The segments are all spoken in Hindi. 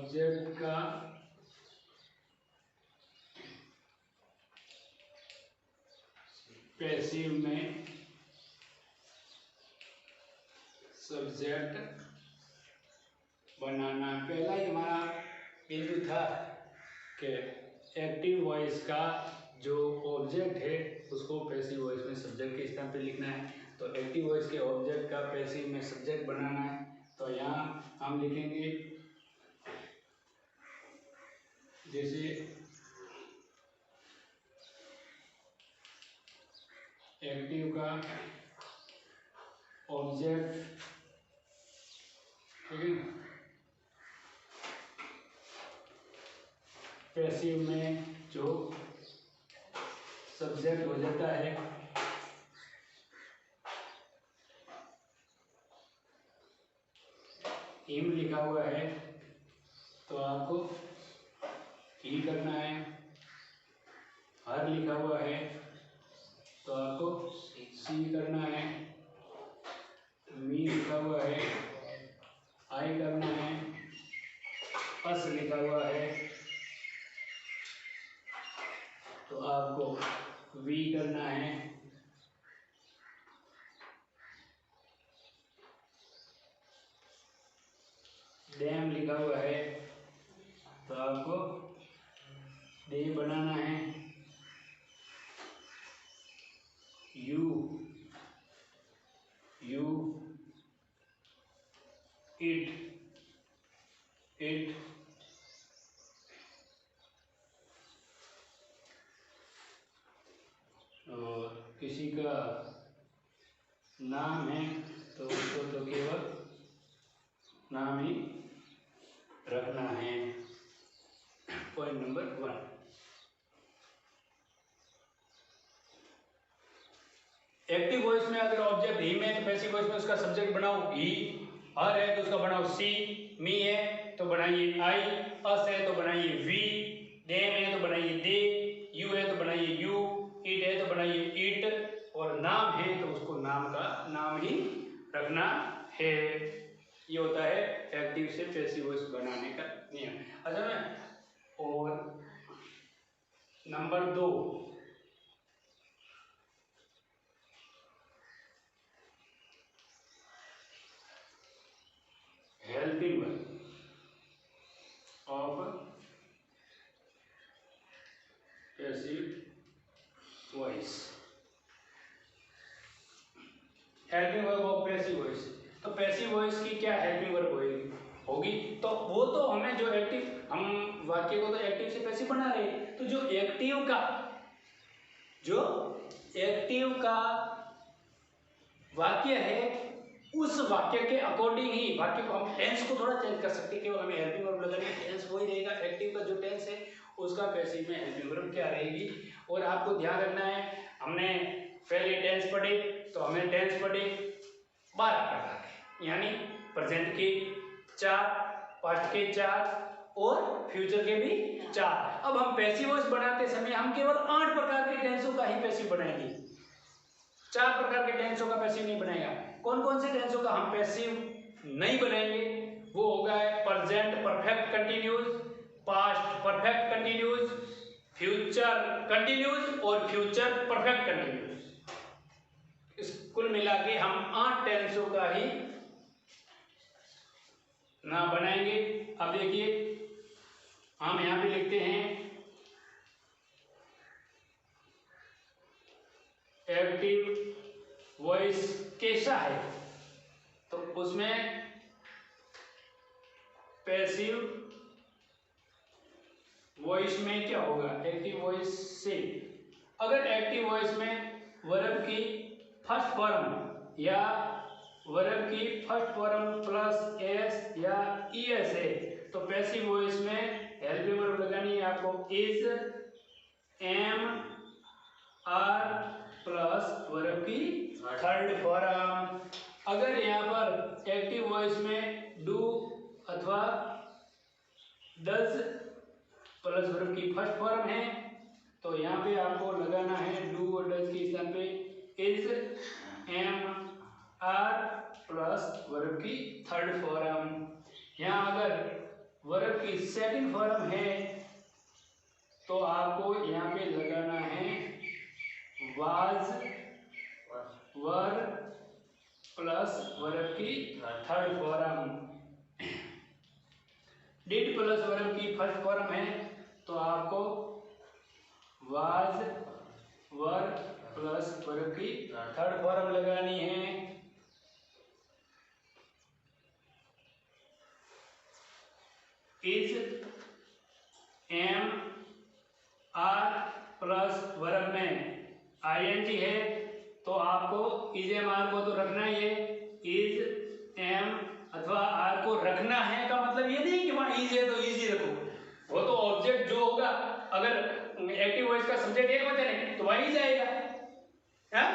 ऑब्जेक्ट का पैसिव में सब्जेक्ट बनाना। पहला ही हमारा बिंदु था कि एक्टिव वॉइस का जो ऑब्जेक्ट है उसको पैसिव वॉइस में सब्जेक्ट के स्थान पे लिखना है। तो एक्टिव वॉइस के ऑब्जेक्ट का पैसिव में सब्जेक्ट बनाना है। तो यहाँ हम लिखेंगे जैसे एक्टिव का ऑब्जेक्ट, ठीक है, पैसिव में जो सब्जेक्ट हो जाता है हिम लिखा हुआ है तो आपको ही करना है। हर लिखा हुआ है तो आपको सी करना है। मी लिखा हुआ है आई करना है। अस लिखा हुआ है तो आपको वी करना है। डैम लिखा हुआ है तो आपको डे बनाना है। यू इट और किसी का नाम है तो उसको तो केवल नाम ही रखना है। Point number 1। एक्टिव वॉइस में अगर ऑब्जेक्ट ही में तो पैसिव वॉइस में उसका सब्जेक्ट बनाओ ही। हर है तो उसका बनाओ सी। मी है तो बनाइए आई। अस है तो बनाइए वी। डेम है तो बनाइए दे। यू है तो बनाइए यू। इट है तो बनाइए इट। और नाम है तो उसको नाम का नाम ही रखना है। ये होता है एक्टिव से पैसिव वॉइस बनाने का नियम। अच्छा में और number 2, helping verb of passive voice. Helping verb of passive voice. तो पैसिव वॉइस की क्या हेल्पिंग वर्ब होगी तो वो तो हमें जो एक्टिव, हम वाक्य को तो एक्टिव से पैसिव बना रहे हैं। तो जो एक्टिव का वाक्य है उस वाक्य के अकॉर्डिंग ही वाक्य को हम टेंस को थोड़ा चेंज कर सकते हैं। केवल हमें हेल्पिंग वर्ब लगानी है, टेंस वही रहेगा। एक्टिव का जो टेंस है उसका पैसिव में हेल्पिंग वर्ब क्या रहेगी। और आपको ध्यान रखना है, हमने पहले टेंस पढ़े तो हमने टेंस पढ़े 12 प्रकार के, यानी प्रेजेंट के 4, पास्ट के 4 और फ्यूचर के भी 4। अब हम पैसिव वॉइस बनाते समय हम केवल 8 प्रकार के टेंसों का ही पैसिव बनाएंगे, 4 प्रकार के टेंसों का पैसिव नहीं बनाएगा। कौन कौन से टेंसों का हम पैसिव नहीं बनाएंगे वो होगा present perfect continuous, past perfect continuous, future continuous और फ्यूचर परफेक्ट कंटिन्यूस। कुल मिला के हम 8 टेंसों का ही ना बनाएंगे। अब देखिए हम यहां पे लिखते हैं एक्टिव वॉइस कैसा है तो उसमें पैसिव वॉइस में क्या होगा। एक्टिव वॉइस से अगर एक्टिव वॉइस में वर्ब की फर्स्ट फॉर्म या वर्ब की फर्स्ट फॉर्म प्लस एस या ईएस है तो पैसिव वॉइस में हेल्पिंग वर्ब लगानी है आपको is, am, are plus verb की थर्ड फॉर्म। अगर यहाँ पर एक्टिव वॉइस में डू अथवा डज प्लस वर्ब की फर्स्ट फॉर्म है तो यहाँ पे आपको लगाना है डू और डज के स्थान पे is, am, are plus verb की थर्ड फॉर्म। यहाँ अगर वर्ब की सेकंड फॉर्म है तो आपको यहाँ पे लगाना है वाज वर प्लस वर्ब की third form. Did plus verb की फर्स्ट फॉर्म है तो आपको वाज वर प्लस वर्ब की थर्ड फॉर्म लगानी है। Is am are plus verb में आईएनजी है तो आपको इज एम आर को तो रखना ही है। इज एम अथवा आर को रखना है का मतलब ये नहीं कि वहां इज है तो इजी रखो, वो तो ऑब्जेक्ट जो होगा, अगर एक्टिव वॉइस का सब्जेक्ट एक वचन है तो वहीं जाएगा है,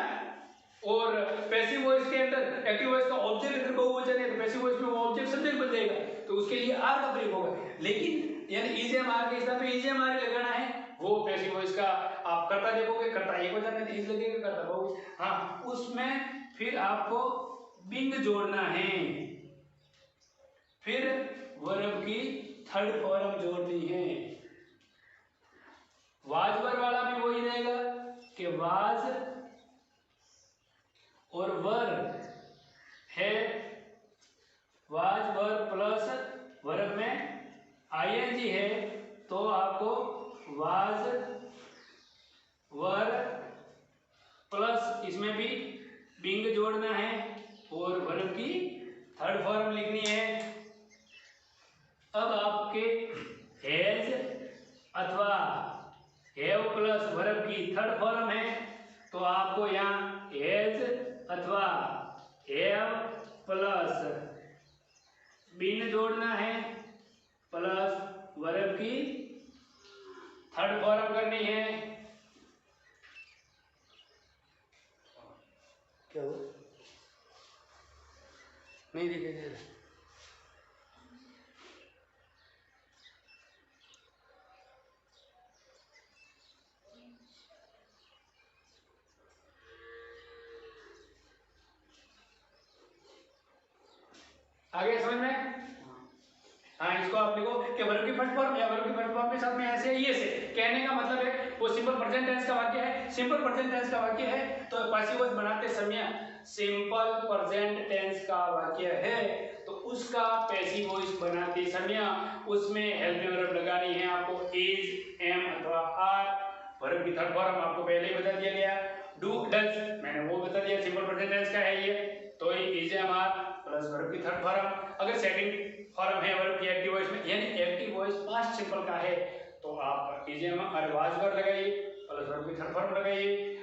और पैसिव वॉइस के अंदर एक्टिव वॉइस का ऑब्जेक्ट अगर बहुवचन है तो पैसिव वॉइस में वो ऑब्जेक्ट सब्जेक्ट बन जाएगा, तो उसके लिए आर का प्रयोग होगा। लेकिन यानी इज एम आर के स्थान पे इज एम आर लगाना है, वो पैसिव वॉइस का आप करता देखोगे, करता एक वचन है तो इज लगेगा, करता बहु, हाँ उसमें फिर आपको बिंग जोड़ना है, फिर वर्ब की थर्ड फॉर्म जोड़नी है। वाज वर वाला भी वही रहेगा कि वाज और वर है, वाज वर प्लस वर्ब में आईएनजी है तो आपको वाज वर प्लस इसमें भी बिंग जोड़ना है और वर्ब की थर्ड फॉर्म लिखनी है। अब आपके हैज अथवा हैव प्लस वर्ब की थर्ड फॉर्म है तो आपको यहाँ हैज अथवा हैव प्लस बीन जोड़ना है प्लस वर्ब की थर्ड फॉर्म करनी है। क्या हो नहीं दिखाई दे रहा, आगे समझ में? हाँ इसको आप लिखो कि वर्ब की फर्स्ट फॉर्म या वर्ब की फर्स्ट फॉर्म के साथ में ऐसे ये से कहने का मतलब है वो सिंपल प्रेजेंट टेंस का वाक्य है, सिंपल प्रेजेंट टेंस का वाक्य है तो पैसिव वॉइस बनाते समय सिंपल प्रेजेंट टेंस का वाक्य है तो उसका पैसिव वॉइस बनाते समय उसमें हेल्पिंग वर्ब लगानी है आपको इज एम अथवा आर। वर्ब की थर्ड फॉर्म आपको पहले ही बता दिया गया, डू डज मैंने वो बता दिया, सिंपल प्रेजेंट टेंस का है ये तो is am are plus verb की थर्ड फॉर्म। अगर सेकंड फॉर्म है वर्ब की एक्टिव वॉइस में यानी एक्टिव वॉइस पास्ट सिंपल का है तो आप is am are was verb लगाइए प्लस वर्ब की थर्ड फॉर्म लगाइए।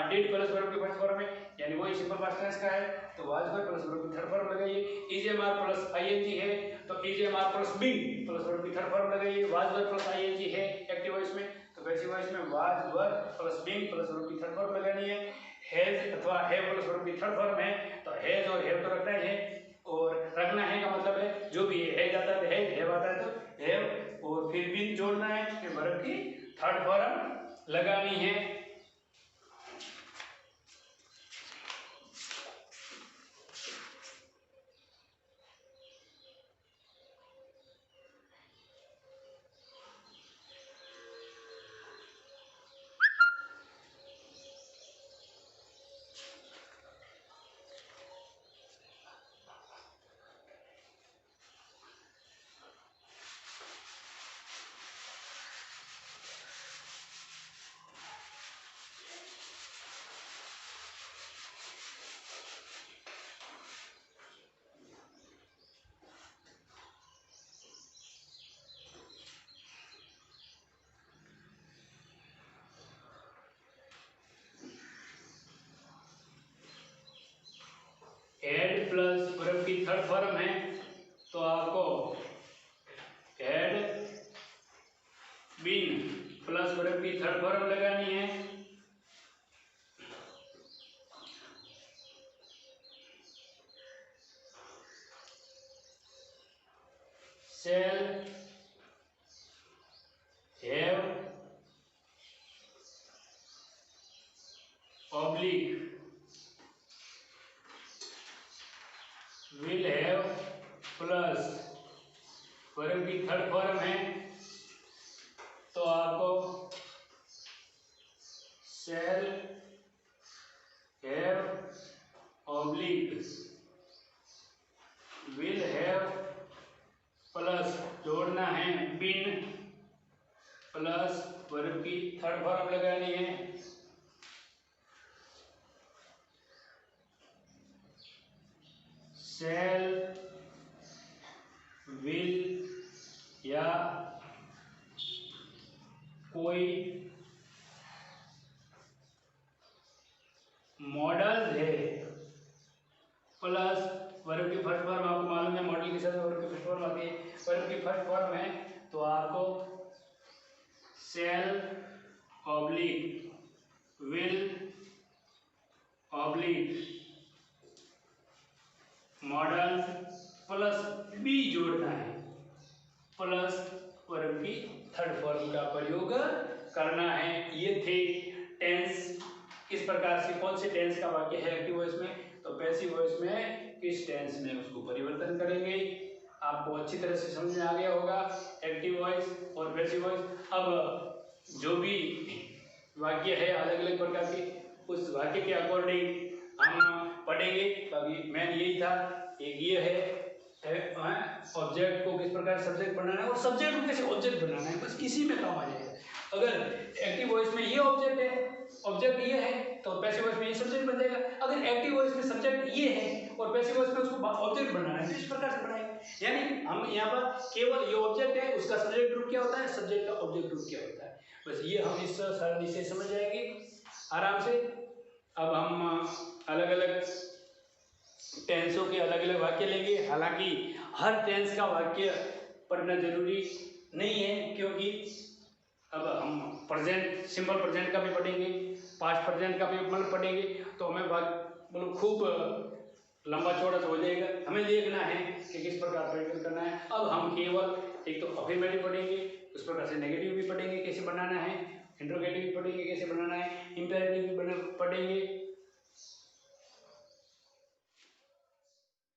डिड प्लस वर्ब की फर्स्ट फॉर्म है यानी वही सिंपल पास्ट टेंस का है तो वाज वर्ब प्लस वर्ब की थर्ड फॉर्म लगाइए। Is am are plus ING है तो is am are plus being plus verb की थर्ड फॉर्म लगाइए। वाज वर्ब प्लस आईएनजी है एक्टिव वॉइस में तो पैसिव वॉइस में was verb plus being plus verb की थर्ड फॉर्म लगानी है। हैज अथवा हैव प्लस वर्ब की थर्ड फॉर्म है तो हैज और हैव तो रखना ही है, और रखना है का मतलब है जो भी है जाता है हैव आता है तो हैव और फिर बिन जोड़ना है कि वर्ब की थर्ड फॉर्म लगानी है। एड प्लस वर्ब की थर्ड फॉर्म है तो आपको एड बिन प्लस वर्ब की थर्ड फॉर्म लगानी है। shall have oblique will have plus verb की आपको shall have oblique will have plus जोड़ना है been प्लस वर्ब की थर्ड फॉर्म लगानी है shall will या कोई मॉडल है प्लस वर्ब की फर्स्ट फॉर्म आपको मालूम है मॉडल के साथ वर्ब की फर्स्ट फॉर्म आती है वर्ब की फर्स्ट फॉर्म है तो आपको shall oblique will oblique modal plus be जोड़ना है प्लस वर्ब की थर्ड फॉर्म का प्रयोग करना है। ये थे टेंस किस प्रकार से कौन से टेंस का वाक्य है एक्टिव वॉइस में तो पैसिव वॉइस में किस टेंस में उसको परिवर्तन करेंगे। आपको अच्छी तरह से समझ में आ गया होगा एक्टिव वॉइस और पैसिव वॉइस। अब जो भी वाक्य है अलग अलग प्रकार के उस वाक्य के अकॉर्डिंग हम पढ़ेंगे। अभी मेन यही था एक ये है ऑब्जेक्ट को किस प्रकार सब्जेक्ट बनाना है और सब्जेक्ट को कैसे ऑब्जेक्ट बनाना है बस इसी में काम आ जाएगा। अगर एक्टिव वॉइस में ये ऑब्जेक्ट है ऑब्जेक्ट ये है तो पैसिव वॉइस में ये सब्जेक्ट बन जाएगा। अगर एक्टिव वॉइस में सब्जेक्ट ये है और पैसिव वॉइस में उसको ऑब्जेक्ट बनाना है तो इस प्रकार से बनाएंगे। यानी हम यहाँ पर केवल ये ऑब्जेक्ट है उसका सब्जेक्ट रूप क्या होता है सब्जेक्ट का ऑब्जेक्ट रूप क्या होता है बस ये हम इस सरणी से समझ जाएंगे आराम से। अब हम अलग अलग टेंसों के अलग अलग वाक्य लेंगे। हालांकि हर टेंस का वाक्य पढ़ना जरूरी नहीं है क्योंकि अब हम प्रेजेंट सिंपल प्रेजेंट का भी पढ़ेंगे पास्ट प्रेजेंट का भी मतलब पढ़ेंगे तो हमें मतलब खूब लंबा चौड़ा हो जाएगा। हमें देखना है कि किस प्रकार प्रयोग करना है। अब हम केवल एक तो अफर्मेटिव पढ़ेंगे उस प्रकार से नेगेटिव भी पढ़ेंगे कैसे बनाना है इंट्रोगेटिव भी पढ़ेंगे कैसे बनाना है इंपेरेटिव भी पढ़ेंगे